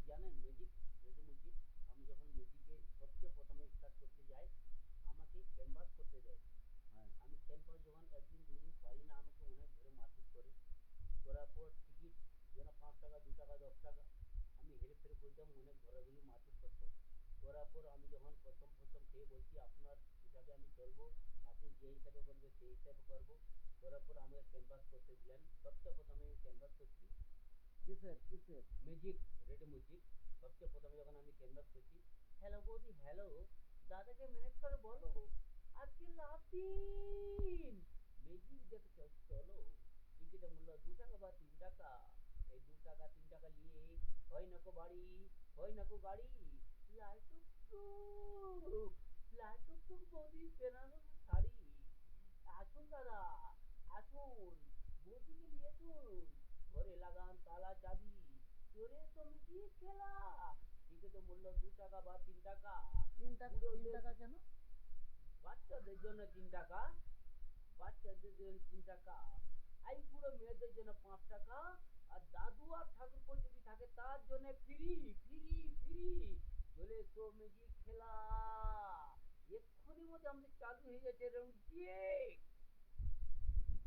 জানেন magic ready magic, আমি যখন ম্যাজিকে সবচেয়ে প্রথমে স্টার্ট করতে যাই আমাকে ক্যানভাস করতে দেয়। হ্যাঁ। আমি ক্যানভাস যখন একদিন দুদিন পারি না আমাকে অনেক ধরে মারপিট করে, করার পর টিকিট যেন 5 টাকা 2 টাকা 10 টাকা আমি হেরে ফেরে করতাম, অনেক ধরাধরি মারপিট করতো। করার পর আমি যখন প্রথম প্রথম খেয়ে বলছি আপনার হিসাবে আমি চলবো, আপনি যে হিসাবে বলবে সেই হিসাবে করবো। করার পর আমাকে ক্যানভাস করতে দিলেন, সবচেয়ে প্রথমে আমি ক্যানভাস করছি কিসের কিসের? Magic red magic. সবচেয়ে প্রথমে যখন আমি ক্যানভাস করছি, হ্যালো বৌদি হ্যালো, দাদাকে ম্যানেজ করে বলো আজকে লাস্ট দিন, ম্যাজিক দেখতে চলো, টিকিটের মূল্য 2 টাকা বা 3 টাকা, এই 2 টাকা 3 টাকা নিয়ে হয় নাকো বাড়ি, হয় নাকো গাড়ি, লাই টুকটুক, লাই টুকটুক বৌদি বেনারসের শাড়ি, আসুন দাদা আসুন, বৌদিকে নিয়ে আসুন, ঘরে লাগান তালা চাবি, চোরের সমিতি খেলা, টিকিটের মূল্য 2 টাকা বা 3 টাকা, তিন টাকা? তিন বুড়োদের, টাকা কেন? বাচ্চাদের জন্য 3 টাকা, বাচ্চাদের জন্য 3 টাকা, এই বুড়ো মেয়েদের জন্য 5 টাকা, আর দাদু আর ঠাকুরপো যদি থাকে তার জন্য ফ্রি ফ্রি ফ্রি। চলে এসো ম্যাজিক খেলা, এক্ষুনি মধ্যে আমাদের চালু হয়ে যাচ্ছে রঞ্জিত।